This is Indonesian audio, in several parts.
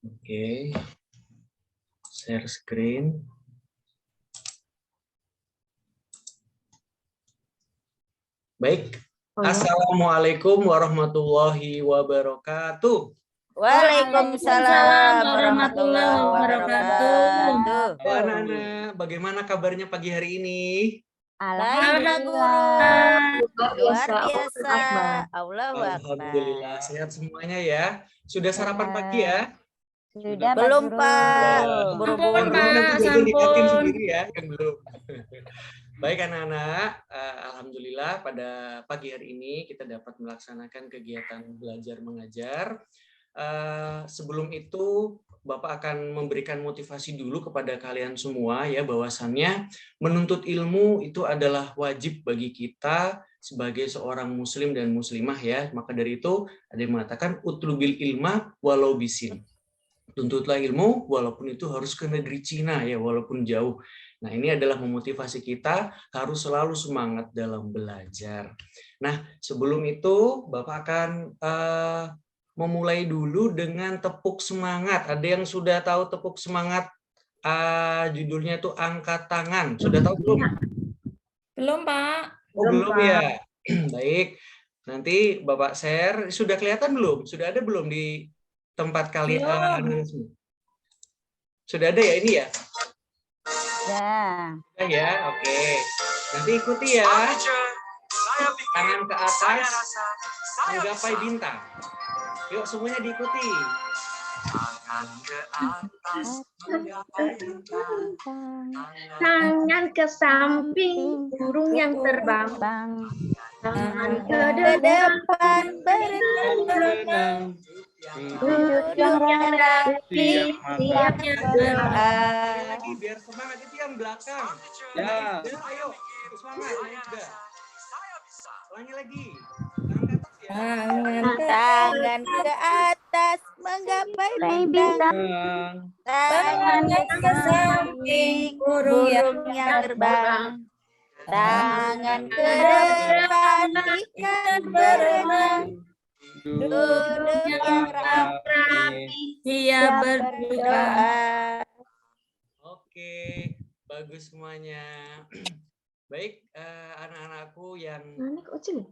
Oke, share screen. Baik, Assalamualaikum warahmatullahi wabarakatuh. Waalaikumsalam warahmatullahi wabarakatuh. Anak-anak, bagaimana kabarnya pagi hari ini? Baik, Guru. Luar biasa. Allahu Akbar. Alhamdulillah, sehat semuanya ya. Sudah sarapan pagi ya? Sudah, Belum, Pak. Yang belum nanti jajan di kantin sendiri ya, yang belum. Baik anak-anak, alhamdulillah pada pagi hari ini kita dapat melaksanakan kegiatan belajar mengajar. Sebelum itu Bapak akan memberikan motivasi dulu kepada kalian semua ya, bahwasannya menuntut ilmu itu adalah wajib bagi kita sebagai seorang muslim dan muslimah ya. Maka dari itu ada yang mengatakan utlubil ilma walau bisin. Tuntutlah ilmu walaupun itu harus ke negeri Cina ya, walaupun jauh. Nah, ini adalah memotivasi kita harus selalu semangat dalam belajar. Nah, sebelum itu Bapak akan memulai dulu dengan tepuk semangat. Ada yang sudah tahu tepuk semangat? Judulnya itu angkat tangan. Sudah tahu belum? Belum, Pak. Oh, belum ya. Baik. Nanti Bapak share. Sudah kelihatan belum? Sudah ada belum di tempat kalian? Sudah ada ya ini ya? Ya. Ya, oke. Nanti ikuti ya. Tangan ke atas, menggapai bintang. Yuk semuanya diikuti. Tangan ke atas, menggapai bintang. Tangan ke samping, burung yang terbang. Tangan ke depan, berenang. Duduk yang rapi, siap berdoa. Biar semangat itu yang belakang. Ya. Ayo, semangat. Ulangi lagi. Tangan ke atas, menggapai bintang. Tangan ke samping, burung yang terbang. Tangan ke depan, ikan berenang. Duduk yang rapi, siap berdoa. Oke, bagus semuanya. Baik, anak-anakku yang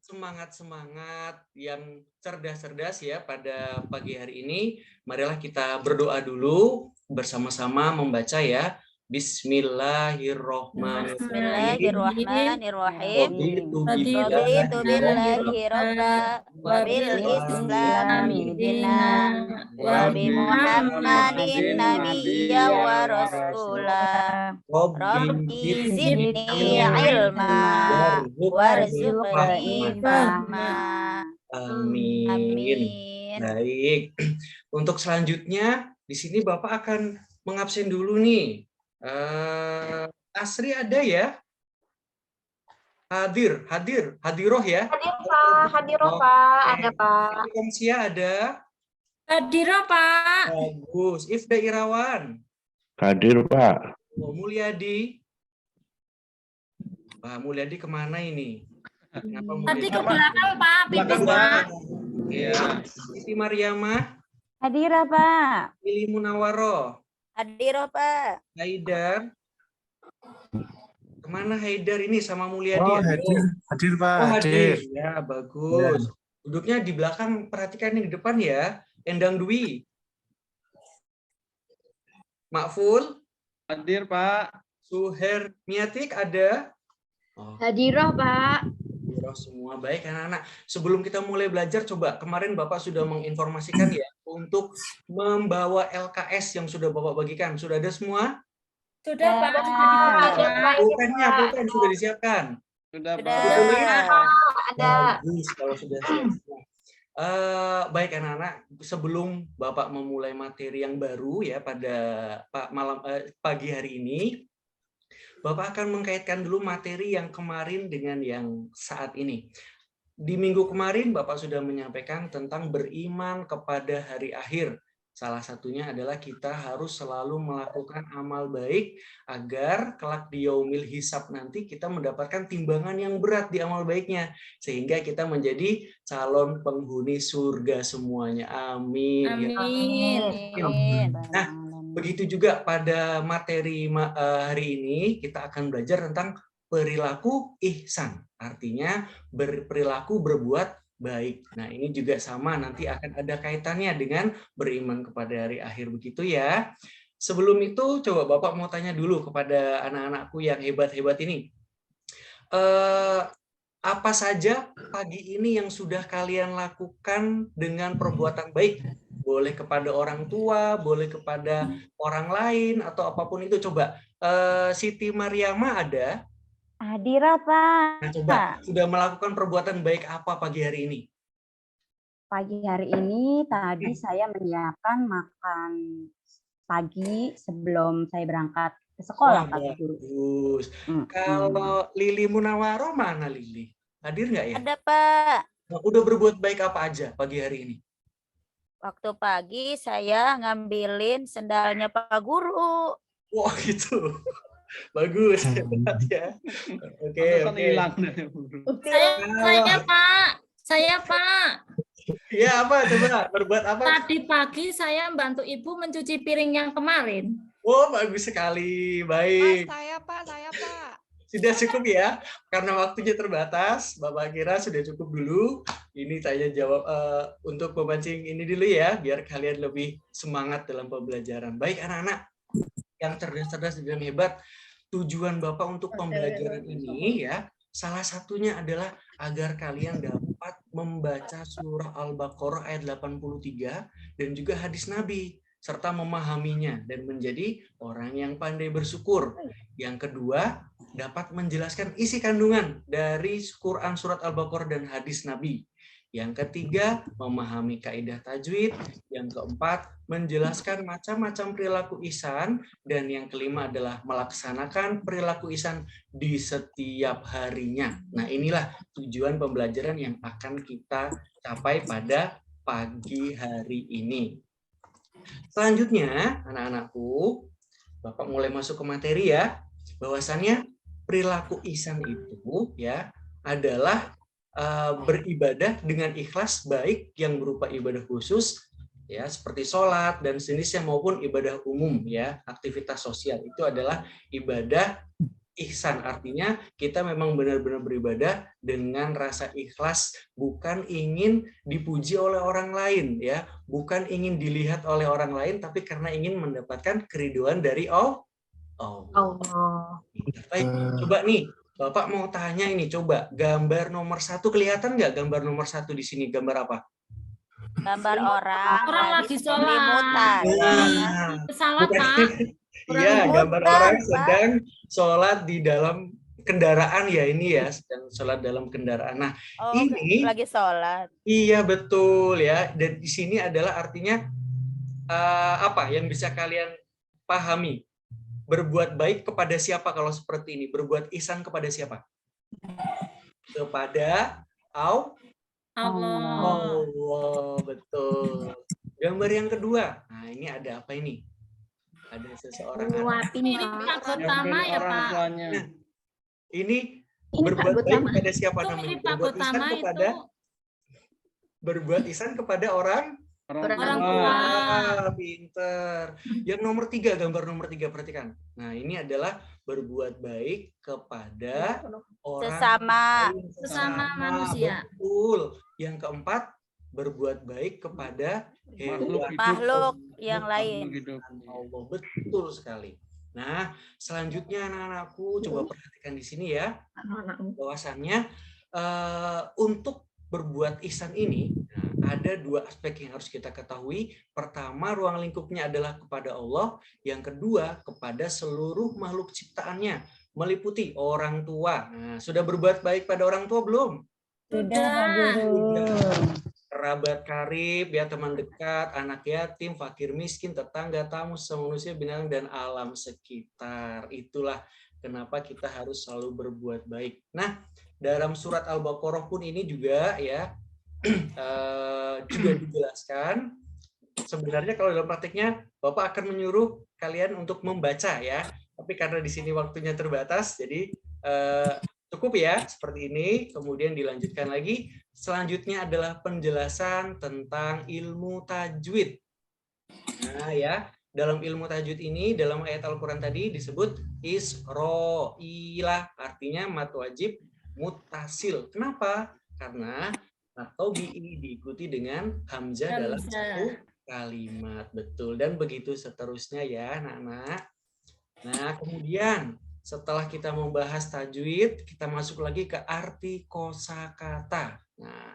semangat-semangat, yang cerdas-cerdas ya pada pagi hari ini, marilah kita berdoa dulu bersama-sama membaca ya. Bismillahirrahmanirrahim. Raditu billahi rabba wa bil islami dinan wa bi Muhammadin nabiyya wa rasula. Rabbi zidni ilma warzuqni fahma. Amin. Baik. Untuk selanjutnya di sini Bapak akan mengabsen dulu nih. Asri ada ya? Hadiroh ya? Hadiroh Pak, ada Pak. Kamsia ada? Hadiroh, Pak. Bagus. Ifda Irawan? Hadir, Pak. Oh, Mulyadi? Pak Mulyadi kemana ini? Kenapa Nanti ke Mulyadi? belakang, Pak. Pipis, Pak. Ya. Siti Maryamah? Hadirah, Pak. Lili Munawwaroh? Hadiroh, Pak. Haidar? Kemana Haidar ini sama Mulyadi? Oh, hadir, Pak. Oh, Hadir. Ya, bagus. Duduknya di belakang, perhatikan yang di depan ya. Endang Dwi. Makful? Hadir, Pak. Suher Miatik ada? Oh, Hadiroh Pak. hadiroh semua. Baik anak-anak. Sebelum kita mulai belajar, coba kemarin Bapak sudah menginformasikan ya untuk membawa LKS yang sudah Bapak bagikan. Sudah ada semua? Sudah, Pak. Pulpennya sudah disiapkan. Sudah, Pak. Ada. Bagus kalau sudah siap. Baik anak-anak, sebelum Bapak memulai materi yang baru ya pada pagi hari ini, Bapak akan mengkaitkan dulu materi yang kemarin dengan yang saat ini. Di minggu kemarin Bapak sudah menyampaikan tentang beriman kepada hari akhir. Salah satunya adalah kita harus selalu melakukan amal baik agar kelak di yaumil hisab nanti kita mendapatkan timbangan yang berat di amal baiknya. Sehingga kita menjadi calon penghuni surga semuanya. Amin. Ya. Amin. Nah, begitu juga pada materi hari ini kita akan belajar tentang perilaku ihsan. Artinya berperilaku berbuat baik. Nah, ini juga sama, nanti akan ada kaitannya dengan beriman kepada hari akhir, begitu ya. Sebelum itu, coba Bapak mau tanya dulu kepada anak-anakku yang hebat-hebat ini. Apa saja pagi ini yang sudah kalian lakukan dengan perbuatan baik? Boleh kepada orang tua, boleh kepada orang lain, atau apapun itu. Coba, Siti Mariama ada? Hadira, Pak. Nah, coba sudah melakukan perbuatan baik apa pagi hari ini? Pagi hari ini tadi saya menyiapkan makan pagi sebelum saya berangkat ke sekolah, Pak Guru. Bagus. Kalau Lili Munawaro mana Lili? Hadir nggak ya? Ada, Pak. Udah berbuat baik apa aja pagi hari ini? Waktu pagi saya ngambilin sendalnya Pak Guru. Wah, gitu. Bagus, hebat ya. Oke. Saya Pak. Saya Pak. Ya, apa coba berbuat apa? Tadi pagi saya bantu Ibu mencuci piring yang kemarin. Oh, bagus sekali. Baik. Saya Pak. Sudah cukup ya, karena waktunya terbatas. Bapak kira sudah cukup dulu. Ini tanya jawab untuk memancing ini dulu ya, biar kalian lebih semangat dalam pembelajaran. Baik anak-anak yang cerdas-cerdas dan hebat, tujuan Bapak untuk pembelajaran ini ya, salah satunya adalah agar kalian dapat membaca surah Al-Baqarah ayat 83 dan juga hadis Nabi, serta memahaminya dan menjadi orang yang pandai bersyukur. Yang kedua, dapat menjelaskan isi kandungan dari Quran surat Al-Baqarah dan hadis Nabi. Yang ketiga, memahami kaidah tajwid. Yang keempat, menjelaskan macam-macam perilaku ihsan. Dan yang kelima adalah melaksanakan perilaku ihsan di setiap harinya. Nah, inilah tujuan pembelajaran yang akan kita capai pada pagi hari ini. Selanjutnya, anak-anakku, Bapak mulai masuk ke materi ya. Bahwasannya perilaku ihsan itu ya adalah beribadah dengan ikhlas, baik yang berupa ibadah khusus ya seperti sholat dan sejenisnya maupun ibadah umum ya, aktivitas sosial, itu adalah ibadah ihsan. Artinya kita memang benar-benar beribadah dengan rasa ikhlas, bukan ingin dipuji oleh orang lain ya, bukan ingin dilihat oleh orang lain, tapi karena ingin mendapatkan keridhaan dari Allah. Baik, coba nih Bapak mau tanya ini, coba gambar nomor 1 kelihatan nggak? Gambar nomor 1 di sini gambar apa? Gambar orang lagi sholat. Salah Pak. Iya, gambar orang sedang sholat di dalam kendaraan ya ini ya, sedang sholat dalam kendaraan. Nah, ini lagi sholat. Iya betul ya. Dan di sini adalah artinya apa yang bisa kalian pahami? Berbuat baik kepada siapa kalau seperti ini? Berbuat ihsan kepada siapa? Kepada Allah. Betul. Gambar yang kedua. Nah, ini ada apa ini? Ada seseorang anak. Ini Pak Gotama ya Pak. Nah, ini berbuat baik kepada siapa namanya? Berbuat ihsan kepada berbuat ihsan kepada orang tua. Pinter. Yang nomor 3, gambar nomor 3, perhatikan. Nah, ini adalah berbuat baik kepada orang sesama manusia. Betul. Yang keempat, berbuat baik kepada makhluk yang lain. Allah, betul sekali. Nah, selanjutnya anak-anakku coba perhatikan di sini ya. Bahwasannya untuk berbuat ihsan ini ada 2 aspek yang harus kita ketahui. Pertama, ruang lingkupnya adalah kepada Allah. Yang kedua, kepada seluruh makhluk ciptaannya, meliputi orang tua. Nah, sudah berbuat baik pada orang tua belum? Sudah. Kerabat karib, ya teman dekat, anak yatim, fakir miskin, tetangga, tamu, manusia, binatang, dan alam sekitar. Itulah kenapa kita harus selalu berbuat baik. Nah, dalam surat Al-Baqarah pun ini juga ya juga dijelaskan sebenarnya kalau dalam praktiknya Bapak akan menyuruh kalian untuk membaca ya. Tapi karena di sini waktunya terbatas, jadi cukup ya seperti ini. Kemudian dilanjutkan lagi. Selanjutnya adalah penjelasan tentang ilmu tajwid. Nah ya, dalam ilmu tajwid ini, dalam ayat Al-Quran tadi disebut isro'ilah, artinya mat wajib muttasil. Kenapa? Karena atau diikuti dengan hamzah dalam satu kalimat. Betul. Dan begitu seterusnya ya anak-anak. Nah kemudian setelah kita membahas tajwid, kita masuk lagi ke arti kosakata. Nah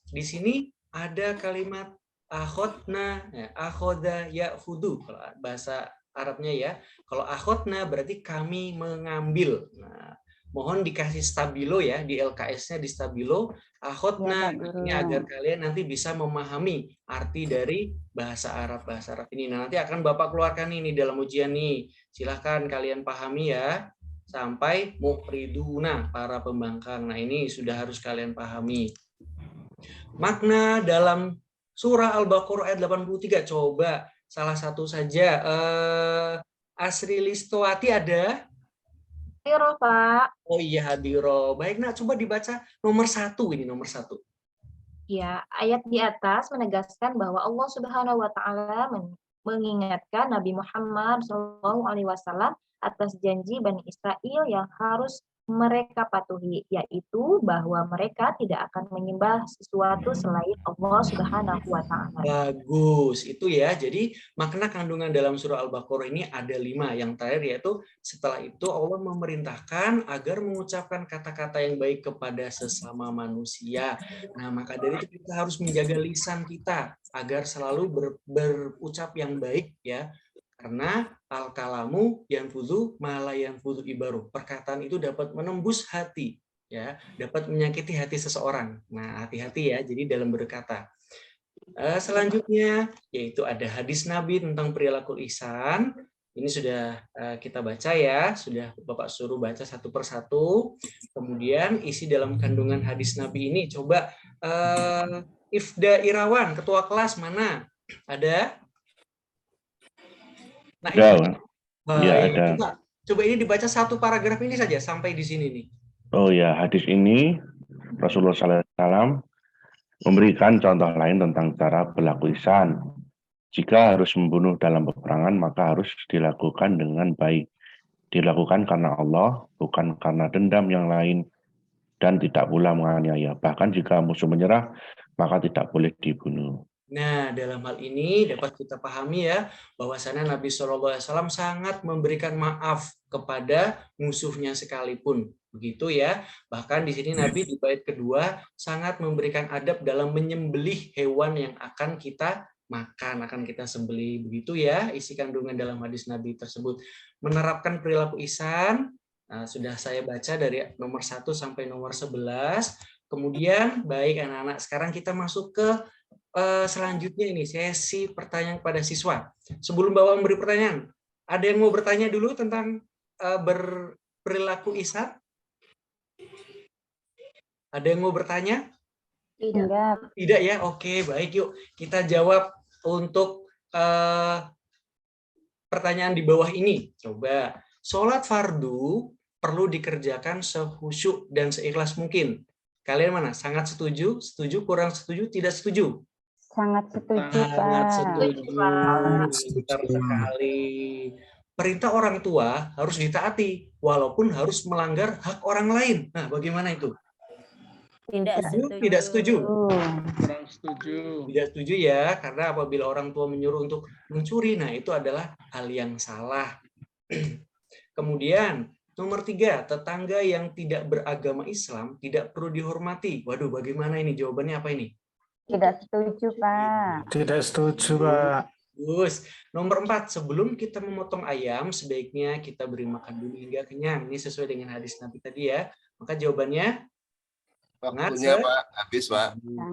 di sini ada kalimat akhotna, akhoda ya'khudu kalau bahasa Arabnya ya. Kalau akhotna berarti kami mengambil. Nah, mohon dikasih stabilo ya, di LKS-nya di stabilo. Akhotna ini agar kalian nanti bisa memahami arti dari bahasa Arab ini. Nah, nanti akan Bapak keluarkan ini dalam ujian nih. Silahkan kalian pahami ya. Sampai muqriduna, para pembangkang. Nah, ini sudah harus kalian pahami. Makna dalam surah Al-Baqarah ayat 83, coba salah satu saja. Asri Listowati ada? Hadiro, Pak. Oh iya, hadiro. Baik, nah coba dibaca nomor 1 ini, nomor 1. Ya, ayat di atas menegaskan bahwa Allah Subhanahu wa taala mengingatkan Nabi Muhammad SAW atas janji Bani Israel yang harus mereka patuhi, yaitu bahwa mereka tidak akan menyembah sesuatu selain Allah Subhanahu wa taala. Bagus, itu ya. Jadi makna kandungan dalam surah Al-Baqarah ini ada 5. Yang terakhir yaitu setelah itu Allah memerintahkan agar mengucapkan kata-kata yang baik kepada sesama manusia. Nah, maka dari itu kita harus menjaga lisan kita agar selalu berucap yang baik ya. Karena al-kalamu yanfudhu ma la yanfudhu ibaruh. Perkataan itu dapat menembus hati, ya, dapat menyakiti hati seseorang. Nah, hati-hati ya. Jadi dalam berkata. Selanjutnya yaitu ada hadis Nabi tentang perilaku ihsan. Ini sudah kita baca ya, sudah Bapak suruh baca satu persatu. Kemudian isi dalam kandungan hadis Nabi ini coba Ifda Irawan, ketua kelas mana? Ada? Nah, ada. Coba ini dibaca satu paragraf ini saja sampai di sini nih. Oh ya, hadis ini Rasulullah SAW memberikan contoh lain tentang cara berlaku ihsan. Jika harus membunuh dalam peperangan, maka harus dilakukan dengan baik. Dilakukan karena Allah, bukan karena dendam yang lain, dan tidak pula menganiaya. Bahkan jika musuh menyerah, maka tidak boleh dibunuh. Nah, dalam hal ini dapat kita pahami ya, bahwasanya Nabi SAW sangat memberikan maaf kepada musuhnya sekalipun. Begitu ya. Bahkan di sini Nabi di bait kedua sangat memberikan adab dalam menyembelih hewan yang akan kita makan, akan kita sembelih. Begitu ya isi kandungan dalam hadis Nabi tersebut. Menerapkan perilaku ihsan, sudah saya baca dari nomor 1 sampai nomor 11. Kemudian, baik anak-anak, sekarang kita masuk ke selanjutnya ini, sesi pertanyaan kepada siswa. Sebelum Bapak memberi pertanyaan, ada yang mau bertanya dulu tentang berperilaku ihsan? Ada yang mau bertanya? Tidak. Tidak ya? Oke, baik yuk. Kita jawab untuk pertanyaan di bawah ini. Coba, sholat fardu perlu dikerjakan sehusyuk dan seikhlas mungkin. Kalian mana? Sangat setuju? Setuju? Kurang setuju? Tidak setuju? Sangat setuju, Pak. Sangat setuju. Benar sekali. Perintah orang tua harus ditaati, walaupun harus melanggar hak orang lain. Nah, bagaimana itu? Tidak setuju. Tidak setuju. Kurang setuju. Tidak setuju ya, karena apabila orang tua menyuruh untuk mencuri, nah itu adalah hal yang salah. Kemudian, nomor 3, tetangga yang tidak beragama Islam tidak perlu dihormati. Waduh, bagaimana ini? Jawabannya apa ini? Tidak setuju, Pak. Tidak setuju, Pak. Bagus. Nomor 4, sebelum kita memotong ayam, sebaiknya kita beri makan dulu hingga kenyang. Ini sesuai dengan hadis Nabi tadi ya. Maka jawabannya? Waktunya, Pak. Habis, Pak.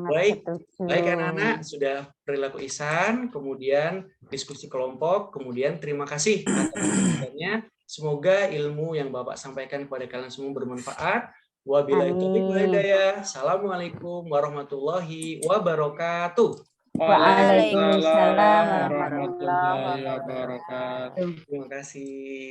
Baik, baik anak-anak, sudah perilaku ihsan, kemudian diskusi kelompok, kemudian terima kasih atas perhatiannya. Semoga ilmu yang Bapak sampaikan kepada kalian semua bermanfaat. Wabillahi taufiq wal hidayah. Assalamualaikum warahmatullahi wabarakatuh. Waalaikumsalam Waalaikumsalam warahmatullahi warahmatullahi wabarakatuh. Terima kasih.